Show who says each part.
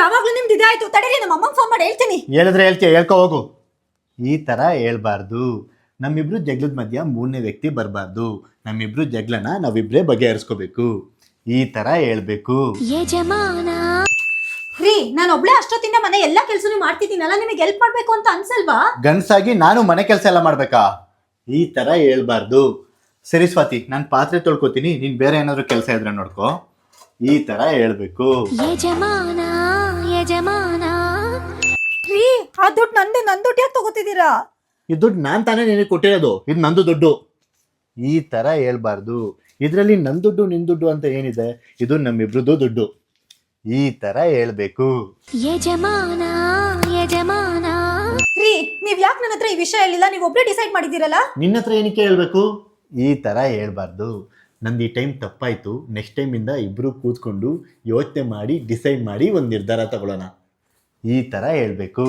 Speaker 1: ಯಾವಾಗ್ಲೂ ನಿಮ್ದು ಇದಾಯ್ತು. ತಡೀರಿ, ನಮ್ಮ ಅಮ್ಮಂಗೆ ಫೋನ್ ಮಾಡಿ ಹೇಳ್ತೀನಿ.
Speaker 2: ಹೇಳಿದ್ರೆ ಹೇಳ್ತೀಯ, ಹೇಳ್ಕೊ ಹೋಗು. ಈ ಥರ ಹೇಳ್ಬಾರ್ದು. ನಮ್ಮಿಬ್ರು ಜಗಳದ ಮಧ್ಯ ಮೂರನೇ ವ್ಯಕ್ತಿ ಬರಬಾರ್ದು. ನಮ್ಮಿಬ್ರು ಜಗಳನ ನಾವಿಬ್ರೇ ಬಗೆಹರಿಸ್ಕೋಬೇಕು. ಈ ಥರ ಹೇಳ್ಬೇಕು.
Speaker 1: ರೀ, ನಾನು ಒಬ್ಳೆ ಅಷ್ಟೊತ್ತಿಂದ ಮನೆ ಎಲ್ಲ ಕೆಲಸನೂ ಮಾಡ್ತಿದ್ದೀನಲ್ಲ, ನಿಮಗೆ ಹೆಲ್ಪ್ ಮಾಡ್ಬೇಕು ಅಂತ ಅನ್ಸಲ್ವಾ?
Speaker 2: ಗಂಡ್ಸಾಗಿ ನಾನು ಮನೆ ಕೆಲಸ ಎಲ್ಲ ಮಾಡ್ಬೇಕಾ? ಈ ಥರ ಹೇಳ್ಬಾರ್ದು. ಸರಿ ಸ್ವಾತಿ, ನಾನು ಪಾತ್ರೆ ತೊಳ್ಕೊತೀನಿ, ನೀನು ಬೇರೆ ಏನಾದರೂ ಕೆಲಸ ಇದ್ರೆ ನೋಡ್ಕೊ. ಈ ಥರ ಹೇಳ್ಬೇಕು.
Speaker 1: ರೀ, ಆ ದುಡ್ಡು ನನ್ನ ದುಡ್ಡು ಯಾಕೆ ತಗೋತಿದ್ದೀರಾ?
Speaker 2: ಈ ದುಡ್ಡು ನಾನು ತಾನೇ ನಿನಗೆ ಕೊಟ್ಟಿರೋದು, ಇದು ನಂದು ದುಡ್ಡು. ಈ ಥರ ಹೇಳ್ಬಾರ್ದು. ಇದರಲ್ಲಿ ನನ್ನ ದುಡ್ಡು ನಿನ್ನ ದುಡ್ಡು ಅಂತ ಏನಿದೆ? ಇದು ನಮ್ಮಿಬ್ರದ್ದು ದುಡ್ಡು. ಈ ಥರ ಹೇಳ್ಬೇಕು.
Speaker 1: ರೀ, ನೀವ್ ಯಾಕೆ ನನ್ನ ಹತ್ರ ಈ ವಿಷಯ ಹೇಳಿಲ್ಲ? ನೀವು ಒಬ್ರೇ ಡಿಸೈಡ್ ಮಾಡಿದ್ದೀರಲ್ಲ.
Speaker 2: ನಿನ್ನ ಹತ್ರ ಏನಕ್ಕೆ ಹೇಳ್ಬೇಕು? ಈ ಥರ ಹೇಳ್ಬಾರ್ದು. ನಂದು ಈ ಟೈಮ್ ತಪ್ಪಾಯಿತು, ನೆಕ್ಸ್ಟ್ ಟೈಮಿಂದ ಇಬ್ಬರು ಕೂತ್ಕೊಂಡು ಯೋಚನೆ ಮಾಡಿ ಡಿಸೈಡ್ ಮಾಡಿ ಒಂದು ನಿರ್ಧಾರ ತಗೊಳ್ಳೋಣ. ಈ ಥರ ಹೇಳ್ಬೇಕು.